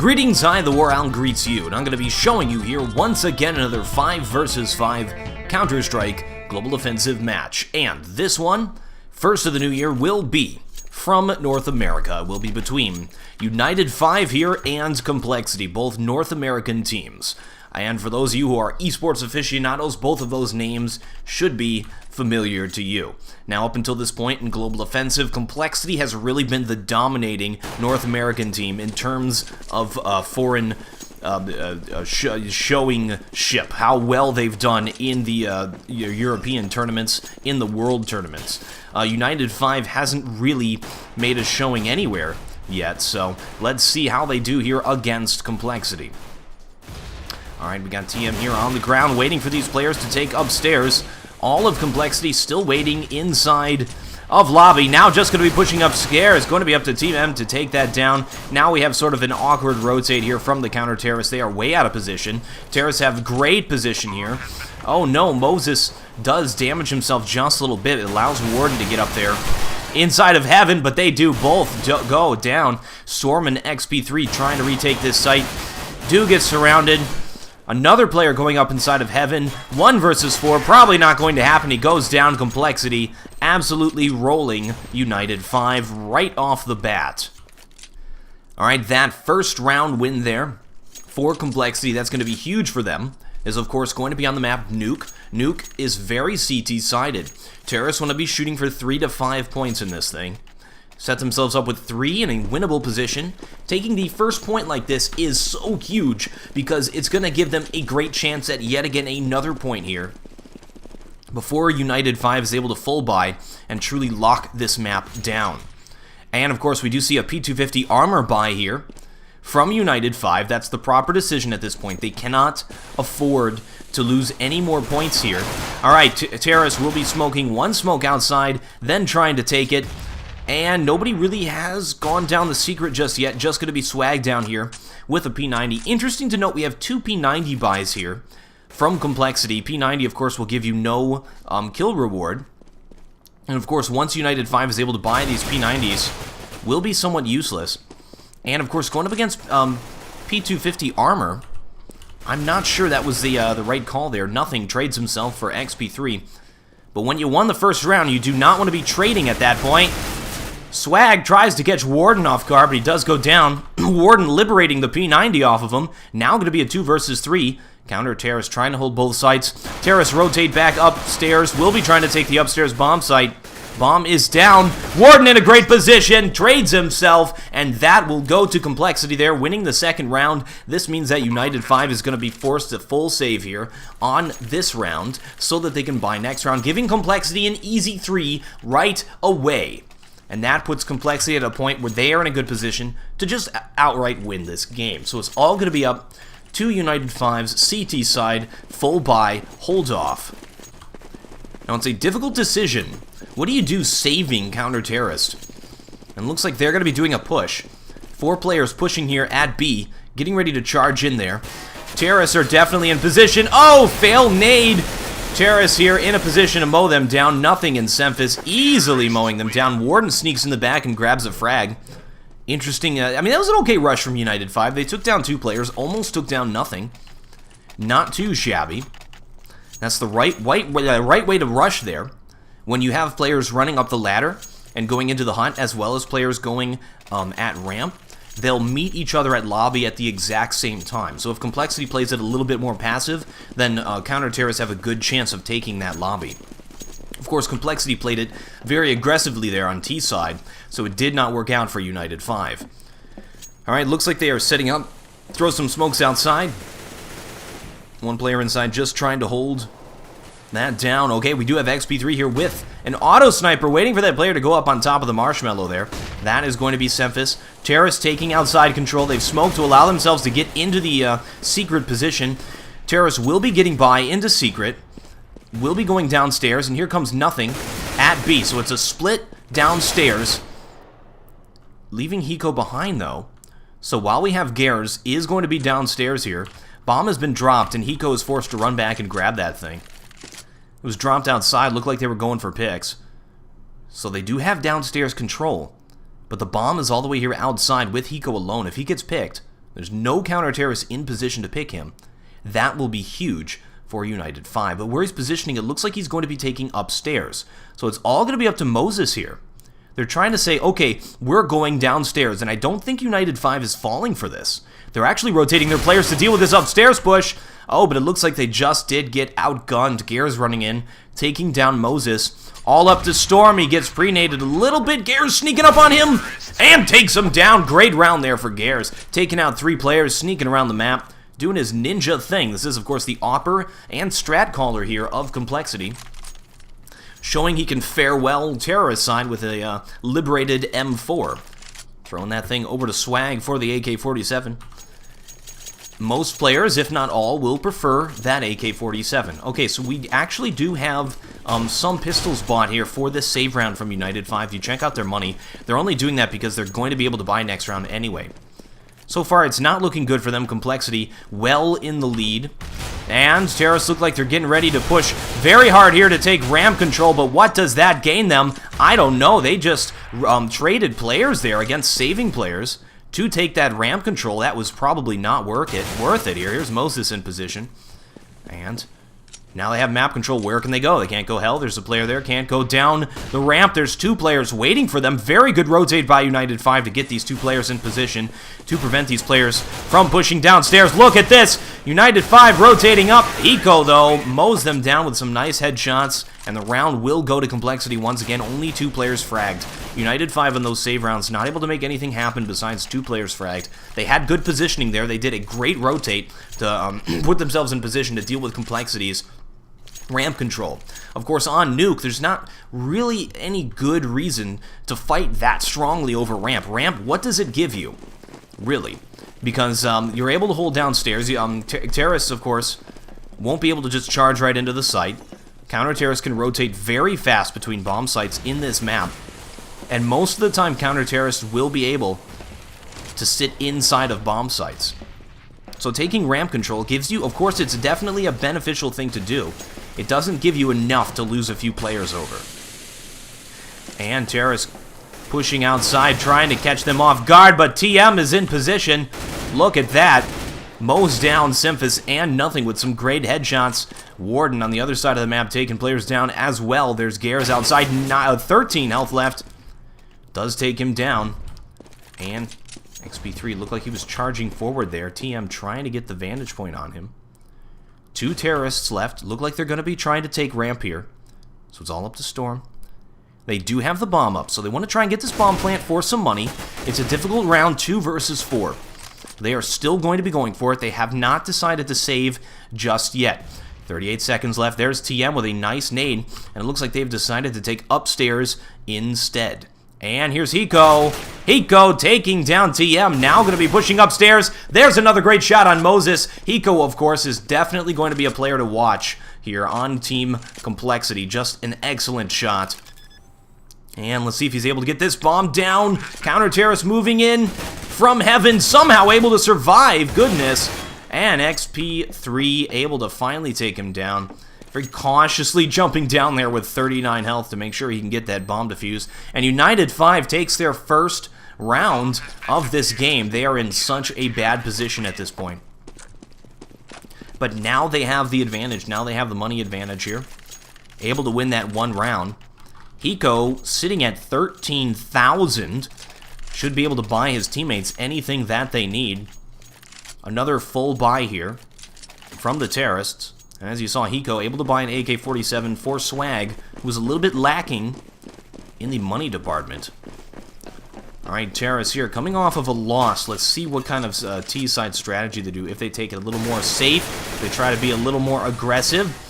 Greetings, TheWarOwl greets you, and I'm going to be showing you here once again another 5 vs 5 Counter-Strike Global Offensive match. And this one, first of the new year, will be from North America. It will be between United5 here and compLexity, both North American teams. And for those of you who are esports aficionados, both of those names should be familiar to you. Now, up until this point in Global Offensive, compLexity has really been the dominating North American team in terms of foreign showing ship, how well they've done in the European tournaments, in the World tournaments. United5 hasn't really made a showing anywhere yet, so let's see how they do here against compLexity. Alright, we got TM here on the ground, waiting for these players to take upstairs. All of compLexity still waiting inside of lobby. Now just going to be pushing upstairs. Going to be up to Team M to take that down. Now we have sort of an awkward rotate here from the counter terrorists. They are way out of position. Terrorists have great position here. Oh no, Moses does damage himself just a little bit. It allows Warden to get up there inside of Heaven, but they do both go down. Storm and XP3 trying to retake this site. Do get surrounded. Another player going up inside of Heaven. 1 vs 4, probably not going to happen. He goes down. compLexity absolutely rolling United5 right off the bat. Alright, that first round win there for compLexity, that's going to be huge for them, is of course going to be on the map Nuke. Nuke is very CT-sided. Terrorists want to be shooting for 3 to 5 points in this thing. Set themselves up with 3 in a winnable position. Taking the first point like this is so huge because it's going to give them a great chance at yet again another point here before United5 is able to full buy and truly lock this map down. And of course we do see a P250 armor buy here from United5. That's the proper decision at this point. They cannot afford to lose any more points here. Alright, Terrorists will be smoking 1 smoke outside, then trying to take it. And nobody really has gone down the secret just yet. Just going to be Swag down here with a P90. Interesting to note, we have 2 P90 buys here from compLexity. P90, of course, will give you no kill reward. And, of course, once United5 is able to buy these P90s, will be somewhat useless. And, of course, going up against P250 armor, I'm not sure that was the right call there. Nothing trades himself for XP3. But when you won the first round, you do not want to be trading at that point. Swag tries to catch Warden off guard, but he does go down. Warden liberating the P90 off of him. Now going to be a 2 vs 3. Counter Terrorists trying to hold both sites. Terrorists rotate back upstairs. Will be trying to take the upstairs bomb site. Bomb is down. Warden in a great position. Trades himself. And that will go to compLexity there, winning the second round. This means that United5 is going to be forced to full save here on this round so that they can buy next round, giving compLexity an easy 3 right away. And that puts compLexity at a point where they are in a good position to just outright win this game. So it's all going to be up to United5's CT side, full buy, hold off. Now it's a difficult decision. What do you do saving counter-terrorist? And looks like they're going to be doing a push. 4 players pushing here at B, getting ready to charge in there. Terrorists are definitely in position. Oh, fail nade. Terrorists here in a position to mow them down. Nothing in Semphis, easily mowing them down. Warden sneaks in the back and grabs a frag. Interesting. I mean, that was an okay rush from United5. They took down 2 players, almost took down nothing. Not too shabby. That's the right way to rush there. When you have players running up the ladder and going into the hunt, as well as players going at ramp, they'll meet each other at lobby at the exact same time. So if compLexity plays it a little bit more passive, then counter-terrorists have a good chance of taking that lobby. Of course, compLexity played it very aggressively there on T side, so it did not work out for United5. Alright, looks like they are setting up. Throw some smokes outside. 1 player inside just trying to hold that down. Okay, we do have XP3 here with an auto sniper waiting for that player to go up on top of the marshmallow there. That is going to be Semphis. Terrorists taking outside control. They've smoked to allow themselves to get into the secret position. Terrorists will be getting by into secret. Will be going downstairs, and here comes nothing at B. So it's a split downstairs. Leaving Hiko behind, though. So while we have Gers is going to be downstairs here, bomb has been dropped, and Hiko is forced to run back and grab that thing. It was dropped outside. Looked like they were going for picks. So they do have downstairs control. But the bomb is all the way here outside with Hiko alone. If he gets picked, There's no counter-terrorist in position to pick him. That will be huge for United5. But where he's positioning, it looks like he's going to be taking upstairs. So it's all going to be up to Moses here. They're trying to say, okay, we're going downstairs, and I don't think United5 is falling for this. They're actually rotating their players to deal with this upstairs push. Oh, but it looks like they just did get outgunned. Gare's running in, taking down Moses. All up to Storm. He gets pre-naded a little bit. Gare's sneaking up on him and takes him down. Great round there for Gare's. Taking out 3 players, sneaking around the map, doing his ninja thing. This is, of course, the Opper and Strat caller here of compLexity, showing he can fare well terrorist side with a liberated M4. Throwing that thing over to Swag for the AK-47. Most players, if not all, will prefer that AK-47. Okay, so we actually do have some pistols bought here for this save round from United5. If you check out their money, they're only doing that because they're going to be able to buy next round anyway. So far, it's not looking good for them. compLexity well in the lead. And terrorists look like they're getting ready to push very hard here to take ramp control, but what does that gain them? I don't know. They just traded players there against saving players to take that ramp control. That was probably not worth it here. Here's Moses in position. And now they have map control. Where can they go? They can't go hell. There's a player there. Can't go down the ramp. There's 2 players waiting for them. Very good rotate by United5 to get these 2 players in position to prevent these players from pushing downstairs. Look at this. United5 rotating up. Hiko, though, mows them down with some nice headshots. And the round will go to compLexity once again. Only 2 players fragged. United5 in those save rounds not able to make anything happen besides 2 players fragged. They had good positioning there. They did a great rotate to put themselves in position to deal with compLexity's ramp control. Of course, on Nuke, there's not really any good reason to fight that strongly over ramp. Ramp, what does it give you? Really? Because you're able to hold downstairs. Terrorists, of course, won't be able to just charge right into the site. Counter-terrorists can rotate very fast between bomb sites in this map. And most of the time, counter-terrorists will be able to sit inside of bomb sites. So taking ramp control gives you, of course, it's definitely a beneficial thing to do. It doesn't give you enough to lose a few players over. And terrorists pushing outside, trying to catch them off guard, but TM is in position. Look at that. Mows down Symphus and Nothing with some great headshots. Warden on the other side of the map taking players down as well. There's Gares outside, 13 health left. Does take him down. And XP3 looked like he was charging forward there. TM trying to get the vantage point on him. 2 terrorists left. Look like they're going to be trying to take ramp here. So it's all up to Storm. They do have the bomb up, so they want to try and get this bomb plant for some money. It's a difficult round, 2 versus 4. They are still going to be going for it. They have not decided to save just yet. 38 seconds left. There's TM with a nice nade, and it looks like they've decided to take upstairs instead. And here's Hiko. Hiko taking down TM. Now going to be pushing upstairs. There's another great shot on Moses. Hiko, of course, is definitely going to be a player to watch here on Team compLexity. Just an excellent shot. And let's see if he's able to get this bomb down. Counter-terrorist moving in from heaven. Somehow able to survive. Goodness. And XP3 able to finally take him down. Very cautiously jumping down there with 39 health to make sure he can get that bomb defused. And United5 takes their first round of this game. They are in such a bad position at this point. But now they have the advantage. Now they have the money advantage here. Able to win that 1 round. Hiko sitting at 13,000. Should be able to buy his teammates anything that they need. Another full buy here from the terrorists. And as you saw, Hiko able to buy an AK-47 for Swag, who was a little bit lacking in the money department. Alright, terrorists here, coming off of a loss. Let's see what kind of T-side strategy they do. If they take it a little more safe, they try to be a little more aggressive.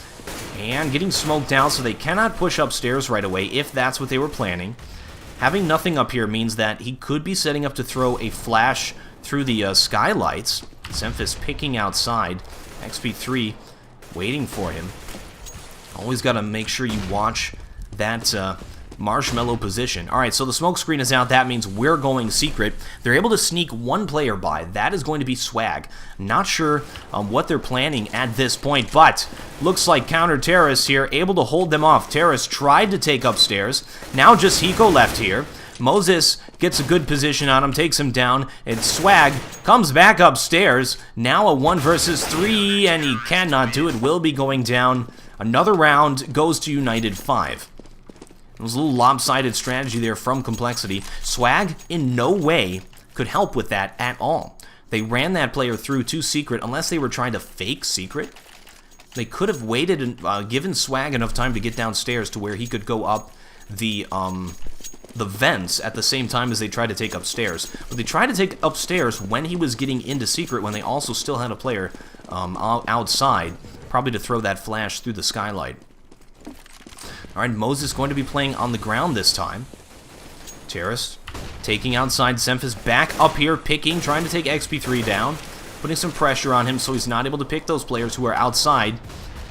And getting smoked out, so they cannot push upstairs right away, if that's what they were planning. Having Nothing up here means that he could be setting up to throw a flash through the skylights. Symphus picking outside. XP3 waiting for him. Always got to make sure you watch that marshmallow position. Alright, so the smoke screen is out. That means we're going secret. They're able to sneak 1 player by. That is going to be Swag. Not sure what they're planning at this point, but looks like counter-terrorists here able to hold them off. Terrorists tried to take upstairs. Now just Hiko left here. Moses gets a good position on him, takes him down, and Swag comes back upstairs. Now a 1 versus 3, and he cannot do it. Will be going down. Another round goes to United5. It was a little lopsided strategy there from compLexity. Swag in no way could help with that at all. They ran that player through to Secret, unless they were trying to fake Secret. They could have waited and given Swag enough time to get downstairs to where he could go up the vents at the same time as they tried to take upstairs. But they tried to take upstairs when he was getting into Secret, when they also still had a player outside, probably to throw that flash through the skylight. Alright, Moses going to be playing on the ground this time. Terrace taking outside Semphis, back up here, picking, trying to take XP3 down, putting some pressure on him so he's not able to pick those players who are outside.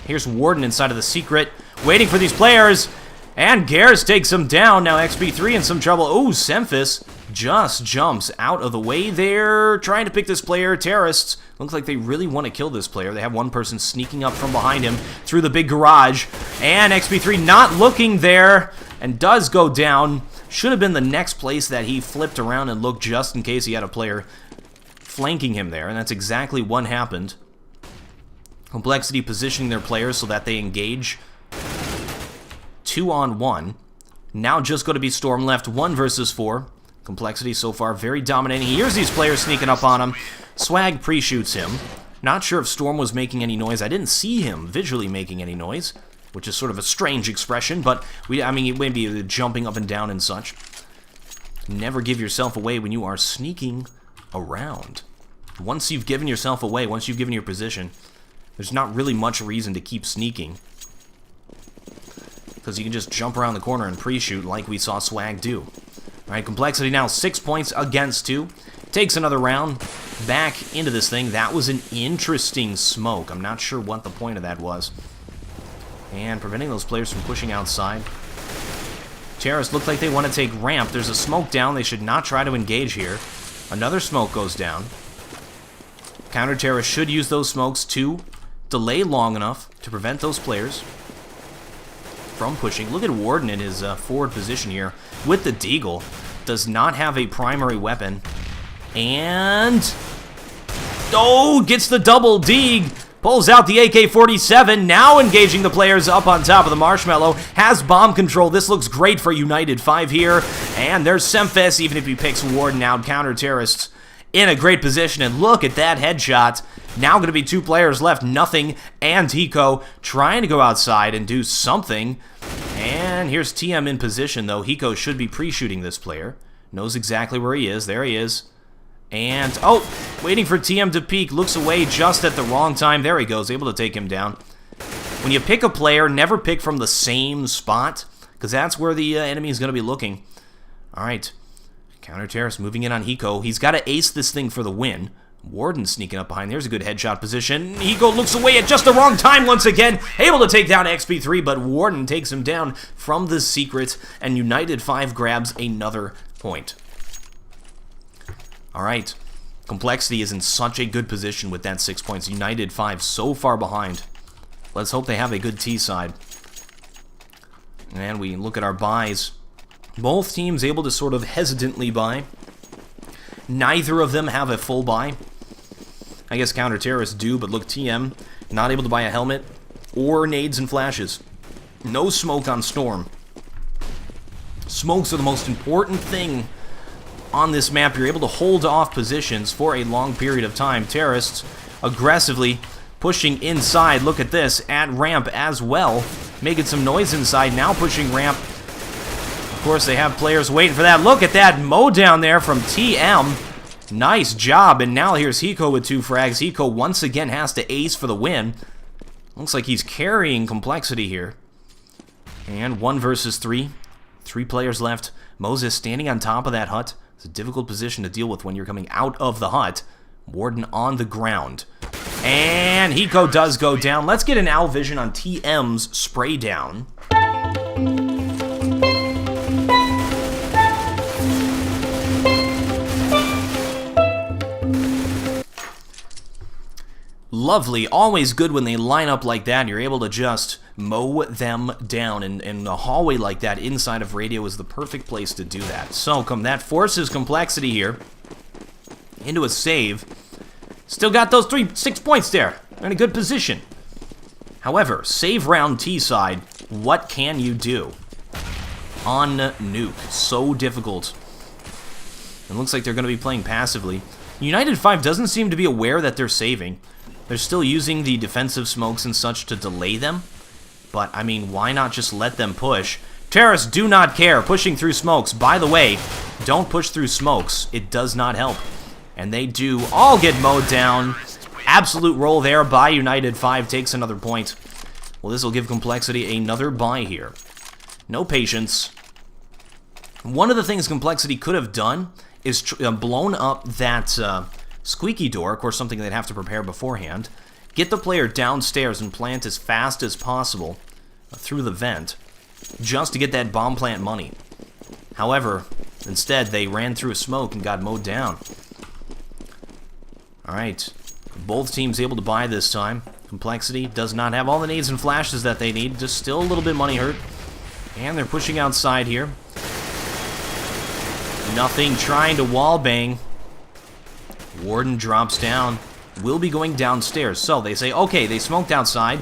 Here's Warden inside of the Secret, waiting for these players, and Garrus takes him down. Now XP3 in some trouble. Oh, Semphis just jumps out of the way there, trying to pick this player. Terrorists looks like they really want to kill this player. They have one person sneaking up from behind him through the big garage, and XP3 not looking there, and does go down. Should have been the next place that he flipped around and looked just in case he had a player flanking him there, and that's exactly what happened. compLexity positioning their players so that they engage 2-on-1. Now just going to be Storm left 1 versus 4. compLexity so far very dominating. Here's these players sneaking up on him. Swag pre-shoots him. Not sure if Storm was making any noise. I didn't see him visually making any noise, which is sort of a strange expression, but I mean, maybe jumping up and down and such. Never give yourself away when you are sneaking around. Once you've given yourself away, once you've given your position, there's not really much reason to keep sneaking, because you can just jump around the corner and pre-shoot like we saw Swag do. Alright, compLexity now 6 points against 2. Takes another round back into this thing. That was an interesting smoke. I'm not sure what the point of that was. And preventing those players from pushing outside. Terrace looked like they want to take ramp. There's a smoke down. They should not try to engage here. Another smoke goes down. Counter Terrace should use those smokes to delay long enough to prevent those players from pushing. Look at Warden in his forward position here with the Deagle. Does not have a primary weapon. And oh, gets the double Deag. Pulls out the AK-47, now engaging the players up on top of the Marshmallow. Has bomb control. This looks great for United5 here. And there's Semphis, even if he picks Warden out. Counter-terrorists in a great position. And look at that headshot. Now going to be 2 players left, Nothing and Hiko, trying to go outside and do something. And here's TM in position, though. Hiko should be pre-shooting this player. Knows exactly where he is. There he is. And, oh, waiting for TM to peek, looks away just at the wrong time. There he goes, able to take him down. When you pick a player, never pick from the same spot, because that's where the enemy is going to be looking. All right, counter-terrorist moving in on Hiko. He's got to ace this thing for the win. Warden sneaking up behind. There's a good headshot position. Hiko looks away at just the wrong time once again. Able to take down XP3, but Warden takes him down from the Secret, and United5 grabs another point. Alright, compLexity is in such a good position with that 6 points. United5 so far behind. Let's hope they have a good T side. And we look at our buys. Both teams able to sort of hesitantly buy. Neither of them have a full buy. I guess counter-terrorists do, but look, TM not able to buy a helmet or nades and flashes. No smoke on Storm. Smokes are the most important thing on this map. You're able to hold off positions for a long period of time. Terrorists aggressively pushing inside. Look at this, at ramp as well. Making some noise inside, now pushing ramp. Of course, they have players waiting for that. Look at that mow down there from TM. Nice job, and now here's Hiko with 2 frags. Hiko once again has to ace for the win. Looks like he's carrying compLexity here. And 1 versus 3. 3 players left. Moses standing on top of that hut. It's a difficult position to deal with when you're coming out of the hut. Warden on the ground. And Hiko does go down. Let's get an owl vision on TM's spray down. lovely. Always good when they line up like that. You're able to just mow them down. And a hallway like that inside of radio is the perfect place to do that. So that forces compLexity here into a save. Still got those 6 points there. They're in a good position. However, save round T side, what can you do? On Nuke. So difficult. It looks like they're going to be playing passively. United5 doesn't seem to be aware that they're saving. They're still using the defensive smokes and such to delay them. But, I mean, why not just let them push? Terrorists do not care, pushing through smokes. By the way, don't push through smokes. It does not help. And they do all get mowed down. Absolute roll there by United5. Takes another point. Well, this will give compLexity another bye here. No patience. One of the things compLexity could have done is blown up that squeaky door, of course something they'd have to prepare beforehand, get the player downstairs and plant as fast as possible through the vent, just to get that bomb plant money. However, instead they ran through a smoke and got mowed down. Alright, both teams able to buy this time. compLexity does not have all the nades and flashes that they need, just still a little bit money hurt. And they're pushing outside here. Nothing, trying to wallbang. Warden drops down. Will be going downstairs. So they say, okay, they smoked outside.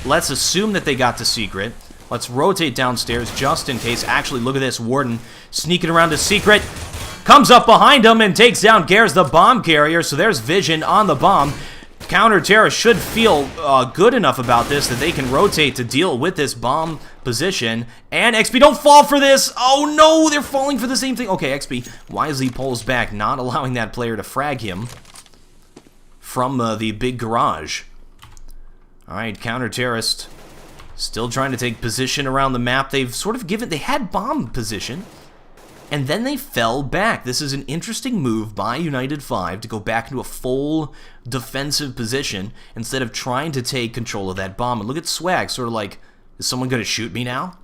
Let's assume that they got the secret. Let's rotate downstairs just in case. Actually, look at this. Warden sneaking around the secret. Comes up behind him and takes down Gares, the bomb carrier. So there's vision on the bomb. Counter-terrorists should feel good enough about this that they can rotate to deal with this bomb position. And XP, don't fall for this! Oh no, they're falling for the same thing. Okay, XP wisely pulls back, not allowing that player to frag him from the big garage. Alright, counter-terrorist still trying to take position around the map. They've sort of they had bomb position, and then they fell back. This is an interesting move by United5 to go back into a full defensive position instead of trying to take control of that bomb. And look at Swag, sort of like, is someone going to shoot me now?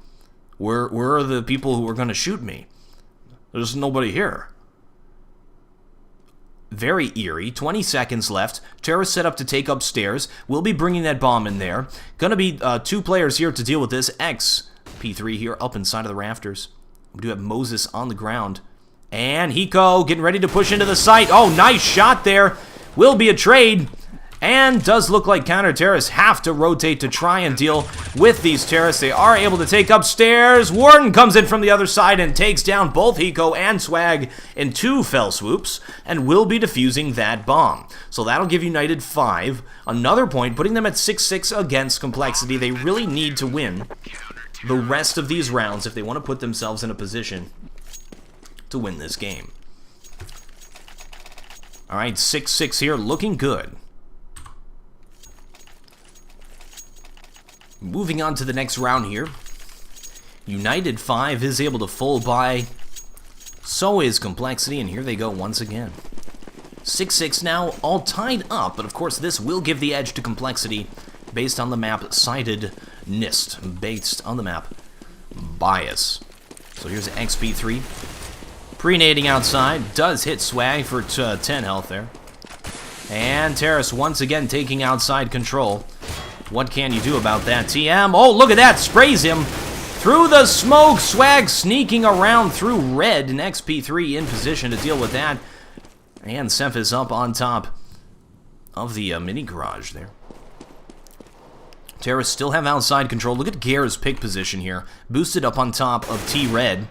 Where are the people who are going to shoot me? There's nobody here. Very eerie. 20 seconds left. Terrorists set up to take upstairs. We'll be bringing that bomb in there. Gonna be 2 players here to deal with this. P3 here up inside of the rafters. We do have Moses on the ground. And Hiko getting ready to push into the site. Oh, nice shot there. Will be a trade. And does look like counter-terrorists have to rotate to try and deal with these terrorists. They are able to take upstairs. Warden comes in from the other side and takes down both Hiko and Swag in 2 fell swoops and will be defusing that bomb. So that'll give United5 another point, putting them at 6-6 against compLexity. They really need to win the rest of these rounds if they want to put themselves in a position to win this game. Alright, 6-6 here, looking good. Moving on to the next round here. United5 is able to full buy. So is compLexity, and here they go once again. 6-6 now, all tied up, but of course this will give the edge to compLexity based on the map sighted NIST, based on the map bias. So here's XP3. Pre-nading outside, does hit Swag for 10 health there. And Terrace once again taking outside control. What can you do about that, TM? Oh, look at that, sprays him through the smoke. Swag sneaking around through red, and XP3 in position to deal with that. And Semph is up on top of the mini garage there. Terrorists still have outside control. Look at Gare's pick position here. Boosted up on top of T-Red.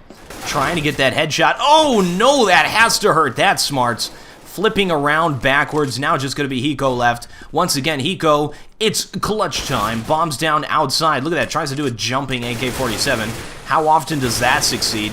Trying to get that headshot. Oh, no, that has to hurt. That's smarts. Flipping around backwards. Now just going to be Hiko left. Once again, Hiko, it's clutch time. Bombs down outside. Look at that. Tries to do a jumping AK-47. How often does that succeed?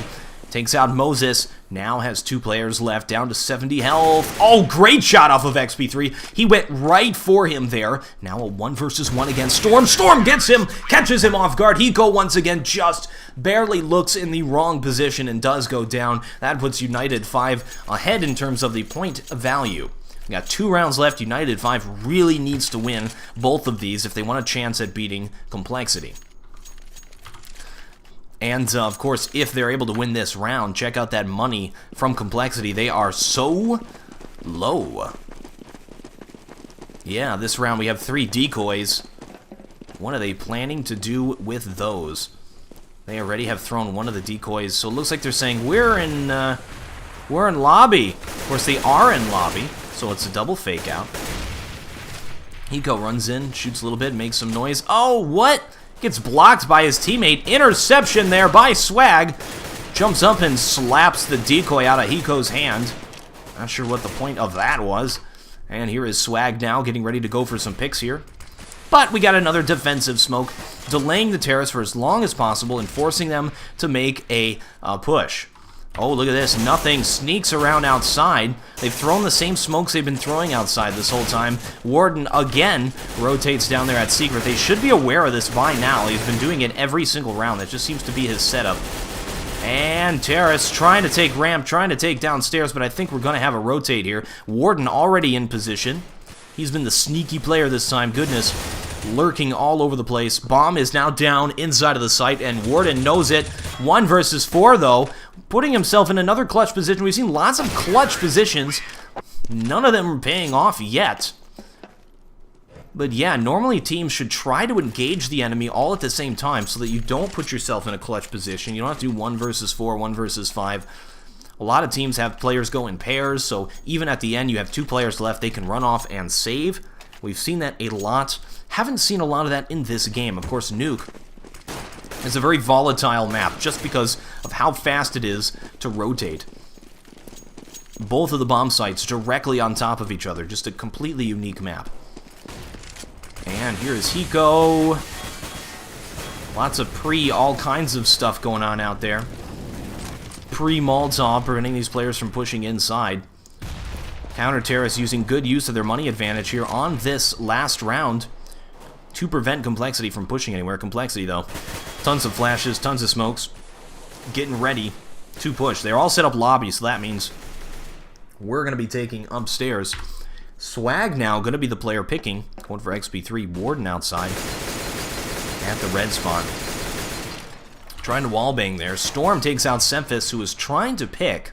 Takes out Moses. Now has 2 players left, down to 70 health. Oh, great shot off of XP3. He went right for him there. Now a 1 versus 1 against Storm. Storm gets him, catches him off guard. Hiko once again just barely looks in the wrong position and does go down. That puts United5 ahead in terms of the point value. We got 2 rounds left. United5 really needs to win both of these if they want a chance at beating compLexity. And, of course, if they're able to win this round, check out that money from compLexity. They are so low. Yeah, this round we have 3 decoys. What are they planning to do with those? They already have thrown one of the decoys, so it looks like they're saying, we're in lobby. Of course, they are in lobby, so it's a double fake out. Hiko runs in, shoots a little bit, makes some noise. Oh, what? Gets blocked by his teammate. Interception there by Swag. Jumps up and slaps the decoy out of Hiko's hand. Not sure what the point of that was. And here is Swag now, getting ready to go for some picks here. But we got another defensive smoke, delaying the terrorists for as long as possible and forcing them to make a push. Oh, look at this. Nothing sneaks around outside. They've thrown the same smokes they've been throwing outside this whole time. Warden, again, rotates down there at Secret. They should be aware of this by now. He's been doing it every single round. That just seems to be his setup. And Terrace trying to take ramp, trying to take downstairs, but I think we're going to have a rotate here. Warden already in position. He's been the sneaky player this time. Goodness, lurking all over the place. Bomb is now down inside of the site, and Warden knows it. 1 versus 4, though, putting himself in another clutch position. We've seen lots of clutch positions. None of them are paying off yet. But yeah, normally teams should try to engage the enemy all at the same time so that you don't put yourself in a clutch position. You don't have to do 1 versus 4, 1 versus 5. A lot of teams have players go in pairs, so even at the end you have 2 players left, they can run off and save. We've seen that a lot. Haven't seen a lot of that in this game. Of course, Nuke is a very volatile map just because of how fast it is to rotate. Both of the bomb sites directly on top of each other. Just a completely unique map. And here is Hiko. Lots of all kinds of stuff going on out there. Pre-Molotov, preventing these players from pushing inside. Counter-terrorists using good use of their money advantage here on this last round to prevent compLexity from pushing anywhere. compLexity, though, tons of flashes, tons of smokes, getting ready to push. They're all set up lobby, so that means we're going to be taking upstairs. Swag now going to be the player picking. Going for XP3. Warden outside at the red spot. Trying to wallbang there. Storm takes out Semphis, who is trying to pick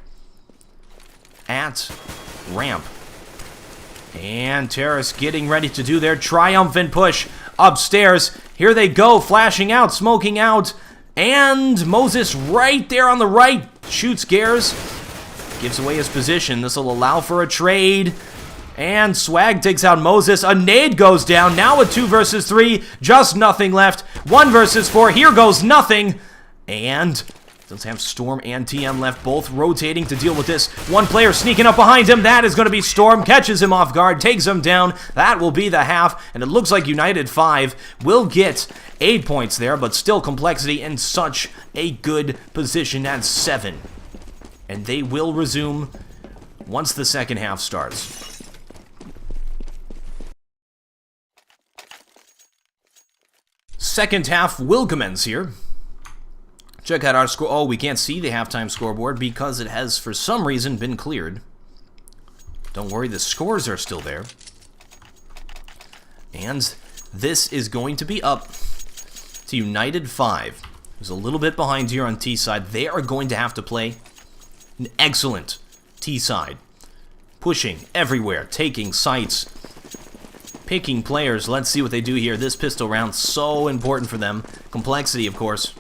at ramp. And Terrace getting ready to do their triumphant push upstairs. Here they go, flashing out, smoking out. And Moses right there on the right shoots Gares. Gives away his position. This will allow for a trade. And Swag takes out Moses. A nade goes down. Now a 2 versus 3. Just nothing left. 1 versus 4. Here goes nothing. And does have Storm and TM left, both rotating to deal with this. One player sneaking up behind him. That is going to be Storm. Catches him off guard. Takes him down. That will be the half. And it looks like United5 will get 8 points there. But still compLexity in such a good position at 7. And they will resume once the second half starts. Second half will commence here. Check out our score. Oh, we can't see the halftime scoreboard because it has, for some reason, been cleared. Don't worry, the scores are still there. And this is going to be up to United5, who's a little bit behind here on T side. They are going to have to play an excellent T side. Pushing everywhere, taking sites, picking players. Let's see what they do here. This pistol round, so important for them. compLexity, of course,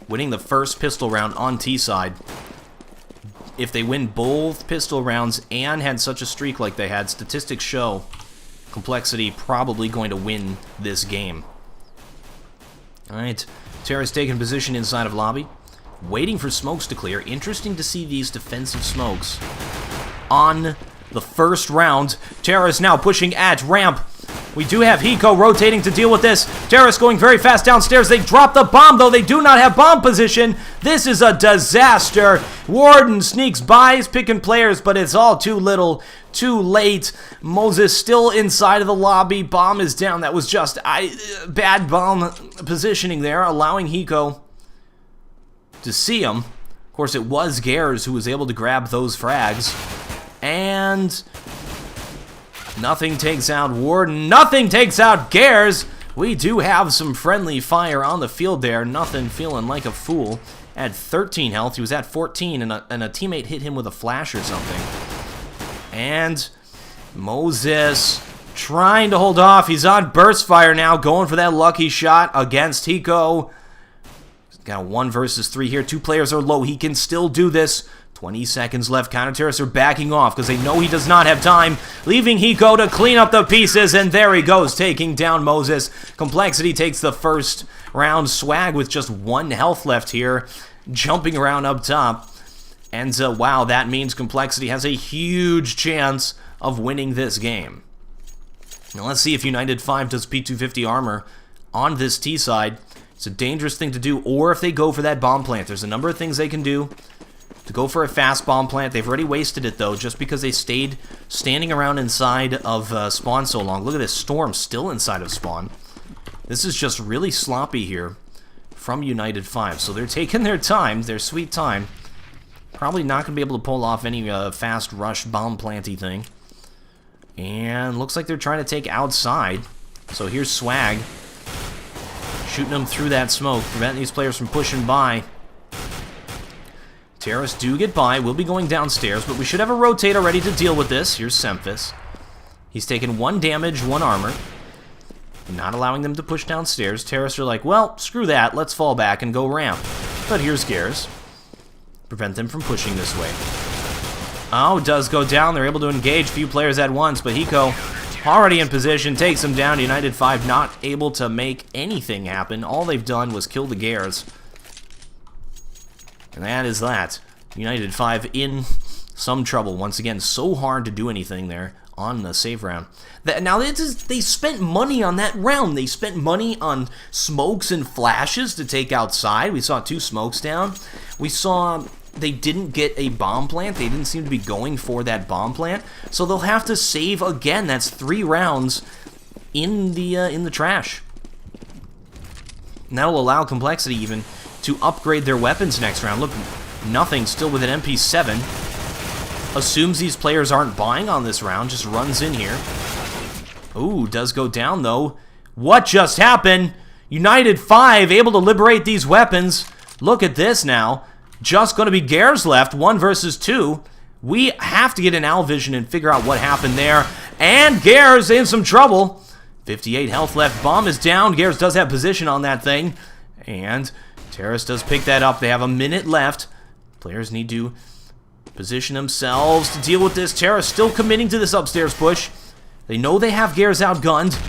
winning the first pistol round on T side. If they win both pistol rounds and had such a streak like they had, statistics show compLexity probably going to win this game. Alright, Terra's taking position inside of lobby, waiting for smokes to clear. Interesting to see these defensive smokes on the first round. Terra's now pushing at ramp. We do have Hiko rotating to deal with this. Terrace going very fast downstairs. They drop the bomb, though. They do not have bomb position. This is a disaster. Warden sneaks by. He's picking players, but it's all too little, too late. Moses still inside of the lobby. Bomb is down. That was just bad bomb positioning there, allowing Hiko to see him. Of course, it was Gares who was able to grab those frags. And nothing takes out Warden. Nothing takes out Gares. We do have some friendly fire on the field there. Nothing feeling like a fool. At 13 health. He was at 14, and a teammate hit him with a flash or something. And Moses trying to hold off. He's on burst fire now, going for that lucky shot against Hiko. He's got a 1 versus 3 here. 2 players are low. He can still do this. 20 seconds left. Counter-terrorists are backing off because they know he does not have time, leaving Hiko to clean up the pieces, and there he goes, taking down Moses. compLexity takes the first round. Swag with just 1 health left here, jumping around up top. And wow, that means compLexity has a huge chance of winning this game. Now let's see if United5 does P250 armor on this T side. It's a dangerous thing to do, or if they go for that bomb plant. There's a number of things they can do to go for a fast bomb plant. They've already wasted it, though, just because they stayed standing around inside of spawn so long. Look at this storm still inside of spawn. This is just really sloppy here from United5. So they're taking their time, their sweet time. Probably not going to be able to pull off any fast rush bomb planty thing. And looks like they're trying to take outside. So here's Swag, shooting them through that smoke, preventing these players from pushing by. Terrorists do get by, will be going downstairs, but we should have a rotator ready to deal with this. Here's Semphis. He's taken 1 damage, 1 armor. Not allowing them to push downstairs. Terrorists are like, well, screw that, let's fall back and go ramp. But here's Gares. Prevent them from pushing this way. Oh, it does go down. They're able to engage a few players at once, but Hiko already in position, takes them down. United5 not able to make anything happen. All they've done was kill the Gares. And that is that. United5 in some trouble. Once again, so hard to do anything there on the save round. Now, they spent money on that round. They spent money on smokes and flashes to take outside. We saw 2 smokes down. We saw they didn't get a bomb plant. They didn't seem to be going for that bomb plant. So they'll have to save again. That's 3 rounds in the trash. And that'll allow compLexity even to upgrade their weapons next round. Look, nothing, still with an MP7. Assumes these players aren't buying on this round, just runs in here. Ooh, does go down though. What just happened? United5 able to liberate these weapons. Look at this now. Just going to be Gares left, 1 versus 2. We have to get an owl vision and figure out what happened there. And Gares in some trouble. 58 health left, bomb is down. Gares does have position on that thing. And Terrace does pick that up. They have a minute left. Players need to position themselves to deal with this. Terrace still committing to this upstairs push. They know they have Gares outgunned.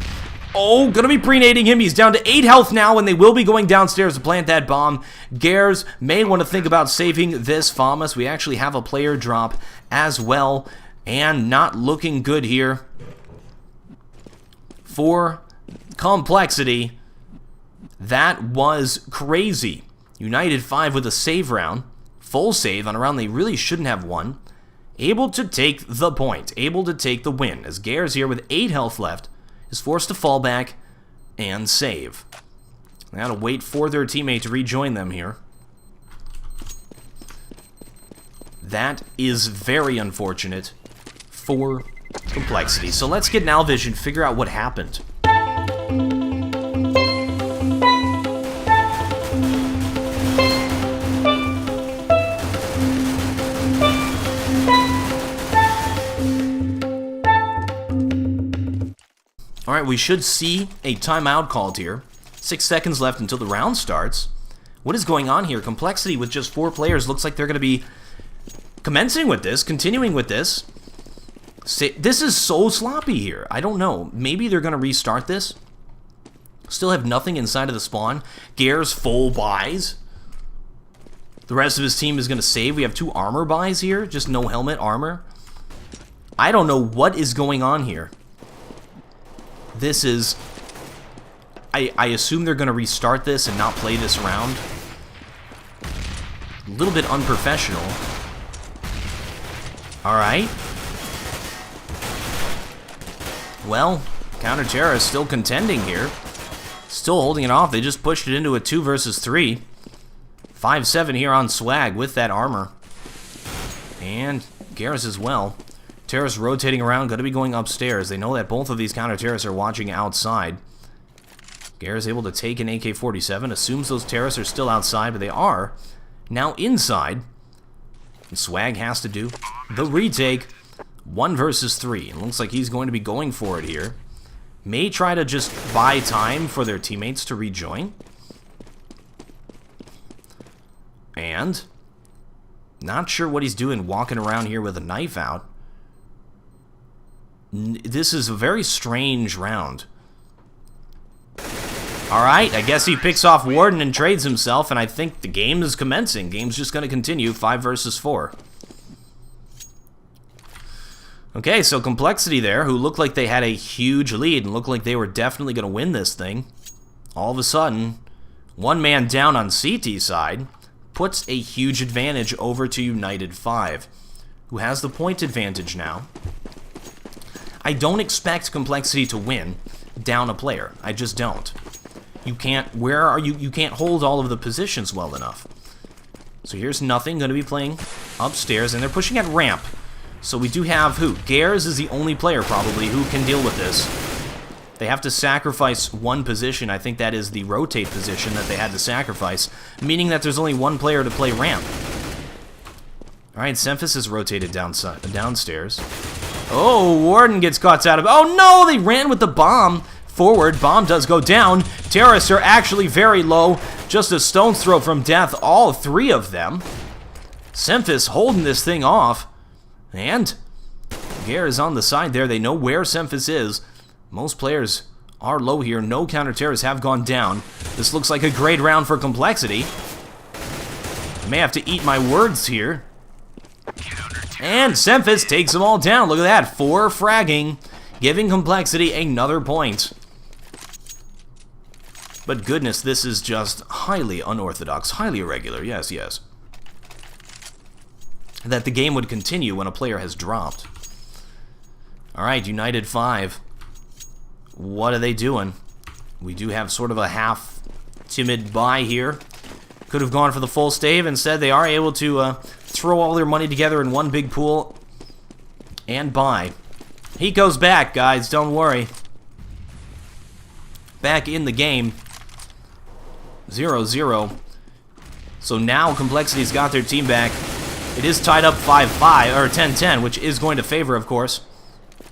Oh, gonna be pre-nading him. He's down to 8 health now, and they will be going downstairs to plant that bomb. Gares may want to think about saving this FAMAS. We actually have a player drop as well, and not looking good here for compLexity. That was crazy. United5 with a save round. Full save on a round they really shouldn't have won. Able to take the point. Able to take the win. As Gares here with 8 health left is forced to fall back and save. They gotta wait for their teammate to rejoin them here. That is very unfortunate for compLexity. So let's get an owl vision, figure out what happened. Alright, we should see a timeout called here. 6 seconds left until the round starts. What is going on here? compLexity with just 4 players looks like they're going to be commencing with this, continuing with this. This is so sloppy here. I don't know. Maybe they're going to restart this. Still have nothing inside of the spawn. Gares full buys. The rest of his team is going to save. We have 2 armor buys here. Just no helmet armor. I don't know what is going on here. This is... I assume they're going to restart this and not play this round. A little bit unprofessional. Alright. Well, counter-terror is still contending here. Still holding it off. They just pushed it into a 2 versus 3. 5-7 here on Swag with that armor. And Garrus as well. Terrorists rotating around, going to be going upstairs. They know that both of these counter-terrorists are watching outside. Garrus able to take an AK-47. Assumes those terrorists are still outside, but they are now inside. And Swag has to do the retake 1 versus 3. It looks like he's going to be going for it here. May try to just buy time for their teammates to rejoin. And not sure what he's doing walking around here with a knife out. This is a very strange round. Alright, I guess he picks off Warden and trades himself, and I think the game is commencing. Game's just going to continue, 5 versus 4. Okay, so compLexity there, who looked like they had a huge lead and looked like they were definitely going to win this thing. All of a sudden, one man down on CT side puts a huge advantage over to United5, who has the point advantage now. I don't expect compLexity to win down a player. I just don't. You can't, you can't hold all of the positions well enough. So here's Nothing going to be playing upstairs, and they're pushing at ramp. So we do have who? Gares is the only player probably who can deal with this. They have to sacrifice one position. I think that is the rotate position that they had to sacrifice, meaning that there's only one player to play ramp. Alright, Semphis is rotated downstairs. Oh, Warden gets caught out of... Oh no, they ran with the bomb forward. Bomb does go down. Terrorists are actually very low. Just a stone's throw from death, all 3 of them. Semphis holding this thing off. And Gare is on the side there. They know where Semphis is. Most players are low here. No counter-terrorists have gone down. This looks like a great round for compLexity. I may have to eat my words here. And Semphis takes them all down. Look at that. 4 fragging, giving compLexity another point. But goodness, this is just highly unorthodox, highly irregular. Yes, yes. That the game would continue when a player has dropped. Alright, United5. What are they doing? We do have sort of a half timid buy here. Could have gone for the full stave. Instead, they are able to throw all their money together in one big pool and buy. Hiko's back, guys. Don't worry. Back in the game. 0-0. So now compLexity's got their team back. It is tied up 5-5, or 10-10, which is going to favor, of course,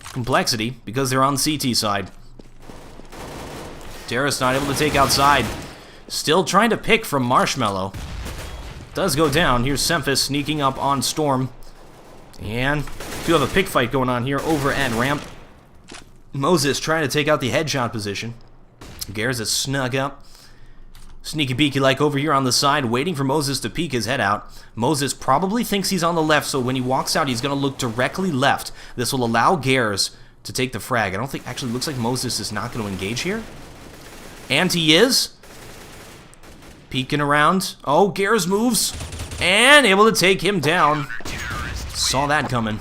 compLexity, because they're on the CT side. Terrace not able to take outside. Still trying to pick from Marshmallow. Does go down. Here's Semphis sneaking up on Storm. And do have a pick fight going on here over at ramp. Moses trying to take out the headshot position. Gares is snug up. Sneaky beaky like over here on the side, waiting for Moses to peek his head out. Moses probably thinks he's on the left, so when he walks out, he's going to look directly left. This will allow Gares to take the frag. I don't think, actually, looks like Moses is not going to engage here. And he is. Peeking around. Oh, Gares moves. And able to take him down. Saw that coming.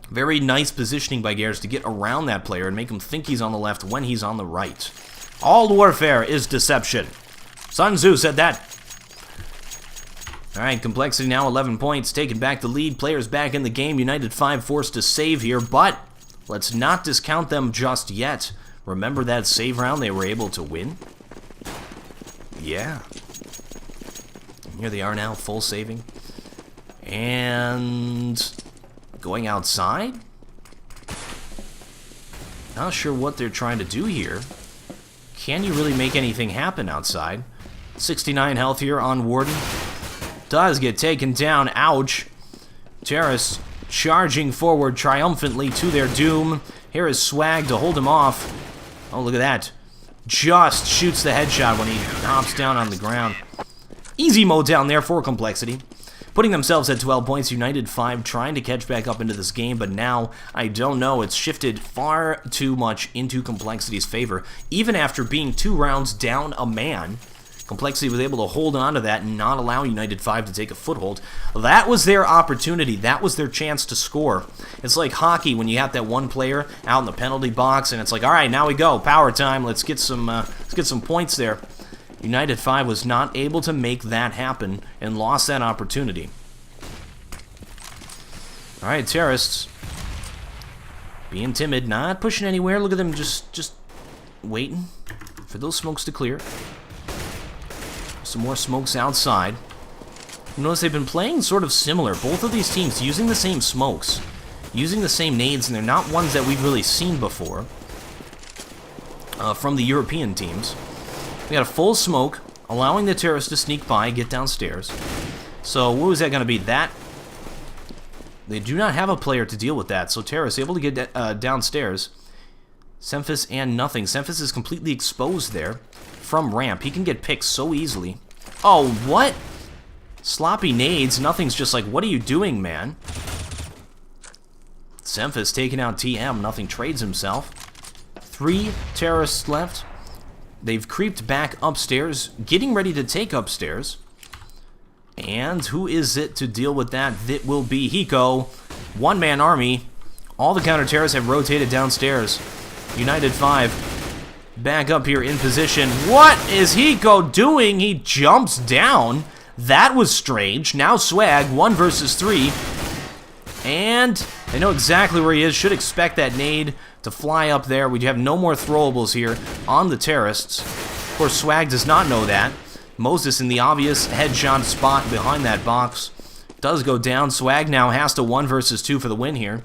Very nice positioning by Gares to get around that player and make him think he's on the left when he's on the right. All warfare is deception. Sun Tzu said that. Alright, compLexity now 11 points, taking back the lead. Players back in the game. United5 forced to save here, but let's not discount them just yet. Remember that save round they were able to win? Yeah. Here they are now, full saving. And going outside? Not sure what they're trying to do here. Can you really make anything happen outside? 69 health here on Warden. Does get taken down. Ouch. Terrace charging forward triumphantly to their doom. Here is Swag to hold him off. Oh, look at that. Just shoots the headshot when he hops down on the ground. Easy mode down there for compLexity. Putting themselves at 12 points, United5 trying to catch back up into this game, but now, I don't know, it's shifted far too much into compLexity's favor. Even after being 2 rounds down a man, compLexity was able to hold on to that and not allow United5 to take a foothold. That was their opportunity. That was their chance to score. It's like hockey when you have that one player out in the penalty box, and it's like, all right, now we go, power time. Let's get some points there. United5 was not able to make that happen and lost that opportunity. All right, terrorists being timid, not pushing anywhere. Look at them just waiting for those smokes to clear. Some more smokes outside. You notice they've been playing sort of similar. Both of these teams using the same smokes. using the same nades, and they're not ones that we've really seen before from the European teams. We got a full smoke, allowing the terrorists to sneak by, get downstairs. So what was that going to be? That they do not have a player to deal with that, so terrorists able to get downstairs. Semphis and nothing. Semphis is completely exposed there from ramp. He can get picked so easily. Oh, what? Sloppy nades. Nothing's just like, what are you doing, man? Semphis taking out TM. Nothing trades himself. 3 terrorists left. They've creeped back upstairs, getting ready to take upstairs. And who is it to deal with that? That will be Hiko. One-man army. All the counter-terrorists have rotated downstairs. United5 back up here in position. What is Hiko doing? He jumps down. That was strange. Now Swag, 1 versus 3. And they know exactly where he is. Should expect that nade to fly up there. We have no more throwables here on the terrorists. Of course, Swag does not know that. Moses in the obvious headshot spot behind that box. Does go down. Swag now has to 1 versus 2 for the win here.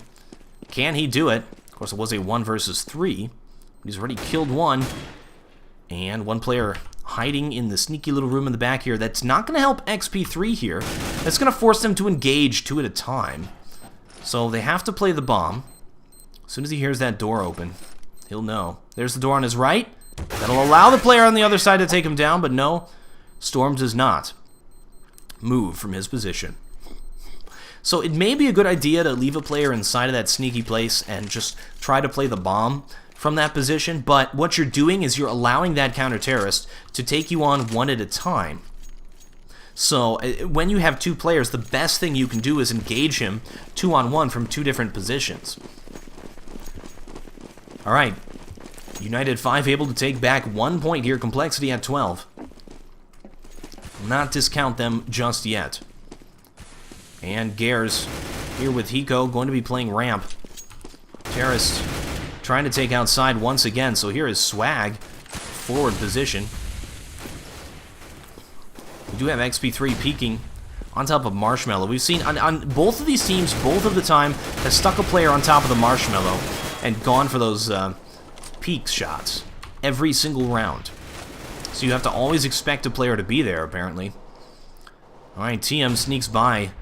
Can he do it? Of course, it was a 1 versus 3. He's already killed 1. And 1 player hiding in the sneaky little room in the back here. That's not going to help XP3 here. That's going to force them to engage 2 at a time. So they have to play the bomb. As soon as he hears that door open, he'll know. There's the door on his right. That'll allow the player on the other side to take him down, but no. Storm does not move from his position. So it may be a good idea to leave a player inside of that sneaky place and just try to play the bomb from that position, but what you're doing is you're allowing that counter-terrorist to take you on 1 at a time. So when you have 2 players, the best thing you can do is engage him 2-on-1 from 2 different positions. Alright, United5 able to take back 1 point here, compLexity at 12. Not discount them just yet. And Gares here with Hiko going to be playing ramp. Terrorist trying to take outside once again. So here is Swag, forward position. We do have XP3 peeking on top of Marshmallow. We've seen on both of these teams, both of the time, has stuck a player on top of the Marshmallow and gone for those peek shots every single round. So you have to always expect a player to be there, apparently. Alright, TM sneaks by.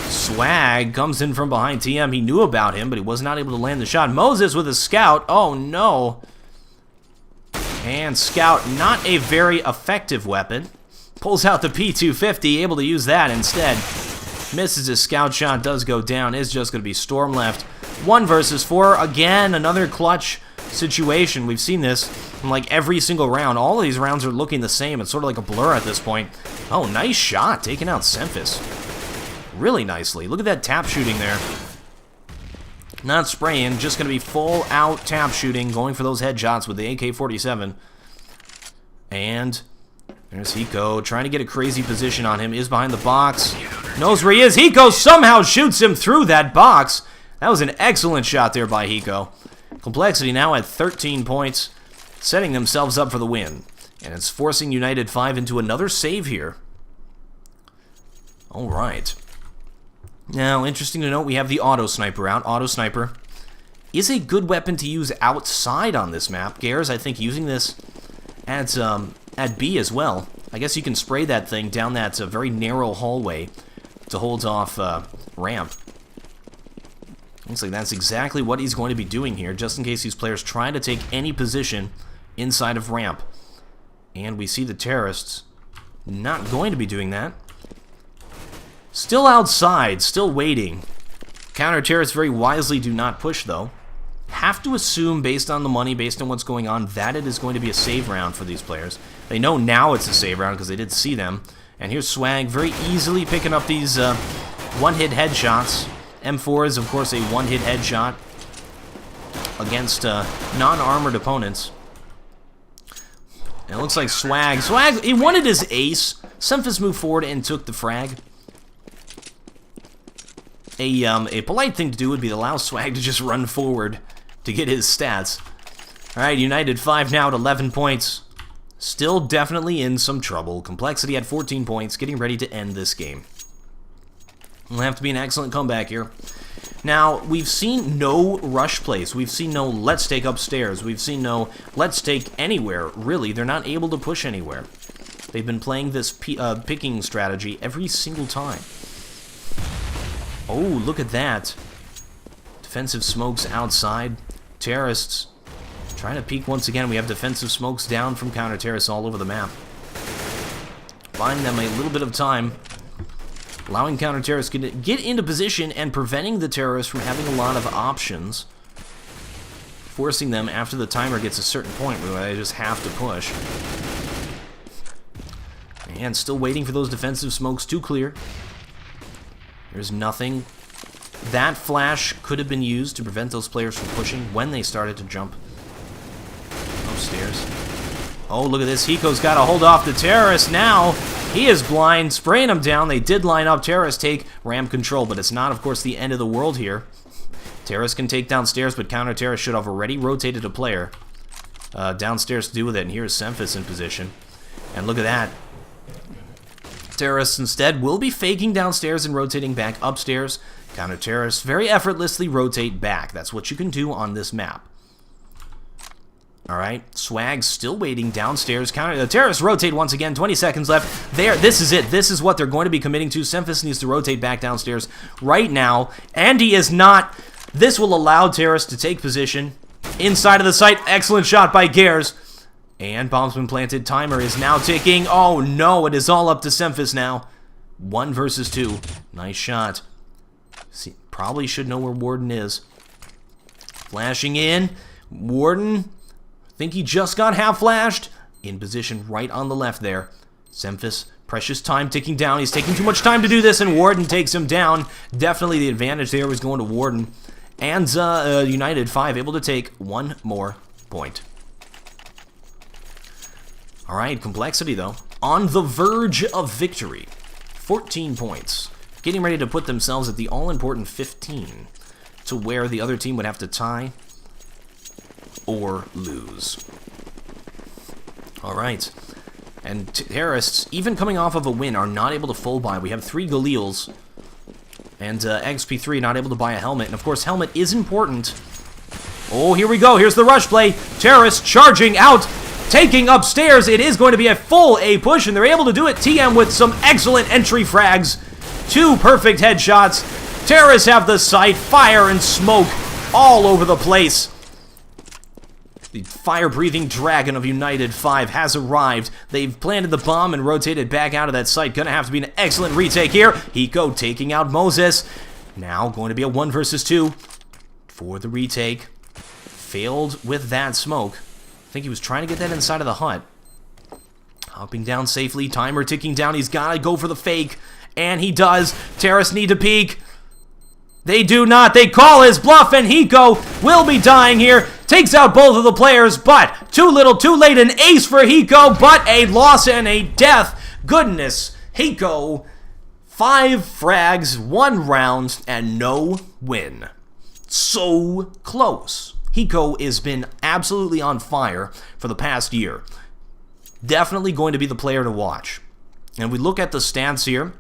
Swag comes in from behind TM. He knew about him, but he was not able to land the shot. Moses with a scout. Oh, no. And scout, not a very effective weapon. Pulls out the P250, able to use that instead. Misses his scout shot, does go down. Is just going to be Storm left. 1 versus 4. Again, another clutch situation. We've seen this in like every single round. All of these rounds are looking the same. It's sort of like a blur at this point. Oh, nice shot. Taking out Semphis. Really nicely. Look at that tap shooting there. Not spraying, just going to be full out tap shooting, going for those headshots with the AK-47. And there's Hiko trying to get a crazy position on him. Is behind the box. Knows where he is. Hiko somehow shoots him through that box. That was an excellent shot there by Hiko. compLexity now at 13 points, setting themselves up for the win. And it's forcing United5 into another save here. Alright. Now, interesting to note, we have the Auto Sniper out. Auto Sniper is a good weapon to use outside on this map. Gares, I think, using this at B as well. I guess you can spray that thing down that very narrow hallway to hold off ramp. Looks like that's exactly what he's going to be doing here, just in case these players try to take any position inside of ramp. And we see the terrorists not going to be doing that. Still outside, still waiting. Counter-terrorists very wisely do not push, though. Have to assume, based on the money, based on what's going on, that it is going to be a save round for these players. They know now it's a save round because they did see them. And here's Swag very easily picking up these one-hit headshots. M4 is, of course, a one-hit headshot against non-armored opponents. And it looks like Swag, he wanted his ace. Semphis moved forward and took the frag. A polite thing to do would be to allow Swag to just run forward to get his stats. Alright, United5 now at 11 points. Still definitely in some trouble. compLexity at 14 points, getting ready to end this game. It'll have to be an excellent comeback here. Now, we've seen no rush plays. We've seen no let's take upstairs. We've seen no let's take anywhere. Really, they're not able to push anywhere. They've been playing this picking strategy every single time. Oh, look at that. Defensive smokes outside. Terrorists trying to peek once again. We have defensive smokes down from counter-terrorists all over the map. Buying them a little bit of time. Allowing counter-terrorists to get into position and preventing the terrorists from having a lot of options. Forcing them after the timer gets a certain point where they just have to push. And still waiting for those defensive smokes to clear. There's nothing. That flash could have been used to prevent those players from pushing when they started to jump upstairs. Oh, look at this. Hiko's got to hold off the terrorist now. He is blind, spraying them down. They did line up. Terrorists take ramp control, but it's not, of course, the end of the world here. Terrorists can take downstairs, but counter-terrorists should have already rotated a player downstairs to do with it. And here's Semphis in position. And look at that. Terrorists instead will be faking downstairs and rotating back upstairs. Counter-terrorists very effortlessly rotate back. That's what you can do on this map. Alright, Swag's still waiting downstairs. The terrorists rotate once again. 20 seconds left. There, this is it. This is what they're going to be committing to. Semphis needs to rotate back downstairs right now. And he is not. This will allow terrorists to take position inside of the site. Excellent shot by Gares. And bomb's been planted. Timer is now ticking. Oh no, it is all up to Semphis now. 1 versus 2. Nice shot. See, probably should know where Warden is. Flashing in. Warden, I think he just got half flashed. In position right on the left there. Semphis, precious time ticking down. He's taking too much time to do this, and Warden takes him down. Definitely the advantage there was going to Warden. And United5 able to take 1 more point. Alright, compLexity, though, on the verge of victory. 14 points. Getting ready to put themselves at the all-important 15, to where the other team would have to tie or lose. Alright. And terrorists, even coming off of a win, are not able to full buy. We have 3 Galils, and XP3 not able to buy a helmet. And of course, helmet is important. Oh, here we go. Here's the rush play. Terrorists charging out. Taking upstairs, it is going to be a full A push, and they're able to do it. TM with some excellent entry frags. 2 perfect headshots. Terrorists have the sight, fire and smoke all over the place. The fire-breathing dragon of United5 has arrived. They've planted the bomb and rotated back out of that site. Gonna have to be an excellent retake here. Hiko taking out Moses. Now going to be a 1 versus 2 for the retake. Failed with that smoke. I think he was trying to get that inside of the hut. Hopping down safely, timer ticking down. He's got to go for the fake, and he does. Terrorists need to peek. They do not. They call his bluff, and Hiko will be dying here. Takes out both of the players, but too little, too late. An ace for Hiko, but a loss and a death. Goodness, Hiko, 5 frags, 1 round, and no win. So close. Hiko has been absolutely on fire for the past year. Definitely going to be the player to watch. And we look at the stats here.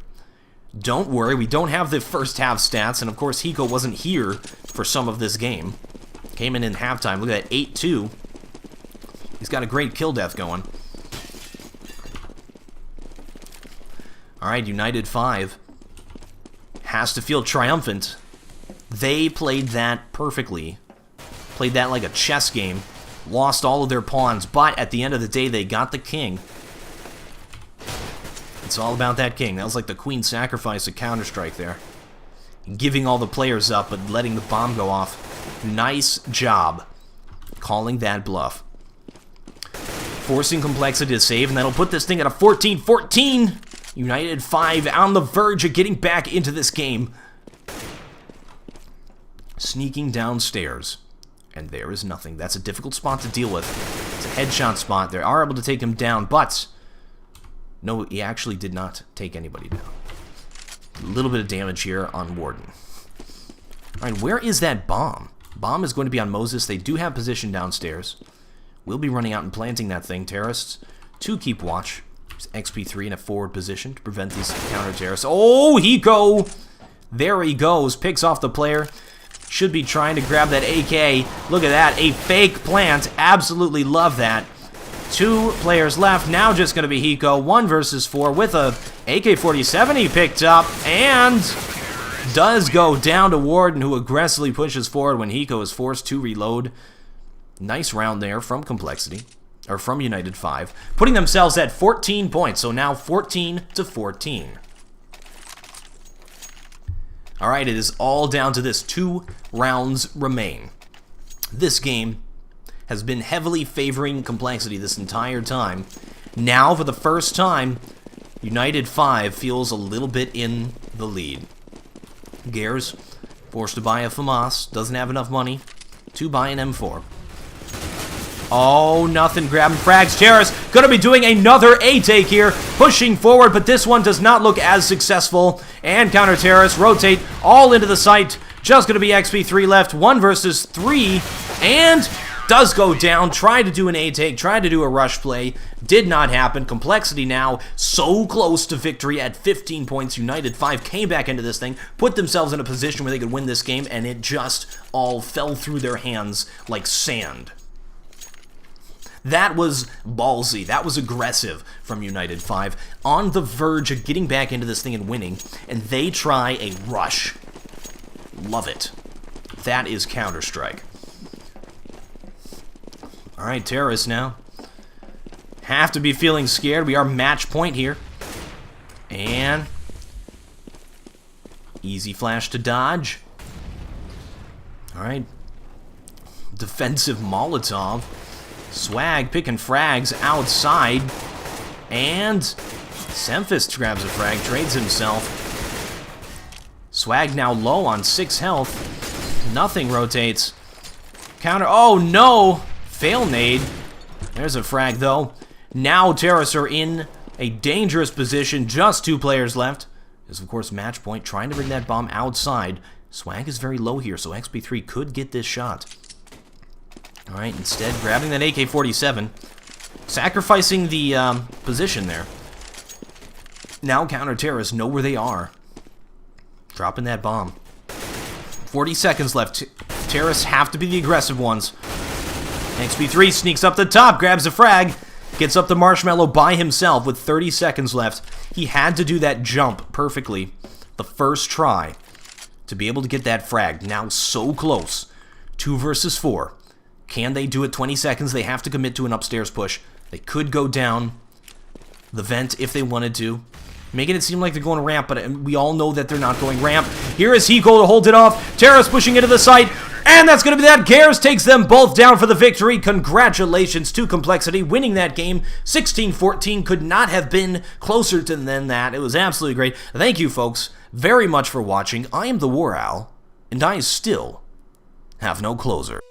Don't worry, we don't have the first half stats, and of course Hiko wasn't here for some of this game. Came in halftime. Look at that, 8-2. He's got a great kill death going. Alright, United5 has to feel triumphant. They played that perfectly. Played that like a chess game. Lost all of their pawns, but at the end of the day, they got the king. It's all about that king. That was like the queen sacrifice of Counter-Strike there. Giving all the players up, but letting the bomb go off. Nice job calling that bluff. Forcing compLexity to save, and that'll put this thing at a 14-14. United5 on the verge of getting back into this game. Sneaking downstairs. And there is nothing. That's a difficult spot to deal with. It's a headshot spot. They are able to take him down, but no, he actually did not take anybody down. A little bit of damage here on Warden. Alright, where is that bomb? Bomb is going to be on Moses. They do have position downstairs. We'll be running out and planting that thing. Terrorists to keep watch. There's XP3 in a forward position to prevent these counter-terrorists. Oh, Hiko! There he goes, picks off the player. Should be trying to grab that AK. Look at that, a fake plant. Absolutely love that. 2 players left, now just going to be Hiko. 1 versus 4 with a AK-47 he picked up, and does go down to Warden, who aggressively pushes forward when Hiko is forced to reload. Nice round there from compLexity, or from United5, putting themselves at 14 points, so now 14-14. Alright, it is all down to this. 2 rounds remain. This game has been heavily favoring compLexity this entire time. Now, for the first time, United5 feels a little bit in the lead. Gares, forced to buy a FAMAS, doesn't have enough money to buy an M4. Oh, nothing, grabbing frags. Terrace gonna be doing another A-take here, pushing forward, but this one does not look as successful. And counter Terrace, rotate all into the site. Just gonna be XP3 left, 1 versus 3, and does go down. Tried to do an A-take, tried to do a rush play, did not happen. compLexity now so close to victory at 15 points. United5 came back into this thing, put themselves in a position where they could win this game, and it just all fell through their hands like sand. That was ballsy. That was aggressive from United5. On the verge of getting back into this thing and winning, and they try a rush. Love it. That is Counter-Strike. Alright, Terrorists now. Have to be feeling scared. We are match point here. And easy flash to dodge. Alright. Defensive Molotov. Swag picking frags outside. And Semphis grabs a frag, trades himself. Swag now low on 6 health. Nothing rotates. Counter. Oh no! Fail nade. There's a frag though. Now terrorists are in a dangerous position. Just 2 players left. Is of course match point, trying to bring that bomb outside. Swag is very low here, so XP3 could get this shot. Alright, instead grabbing that AK-47. Sacrificing the position there. Now counter-terrorists know where they are. Dropping that bomb. 40 seconds left. Terrorists have to be the aggressive ones. XP3 sneaks up the top, grabs a frag. Gets up the marshmallow by himself with 30 seconds left. He had to do that jump perfectly. The first try to be able to get that frag. Now so close. 2 versus 4. Can they do it? 20 seconds. They have to commit to an upstairs push. They could go down the vent if they wanted to. Making it seem like they're going ramp, but we all know that they're not going ramp. Here is Hiko to hold it off. Terrace pushing into the site. And that's going to be that. Gares takes them both down for the victory. Congratulations to compLexity winning that game. 16-14 could not have been closer than that. It was absolutely great. Thank you, folks, very much for watching. I am TheWarOwl, and I still have no closer.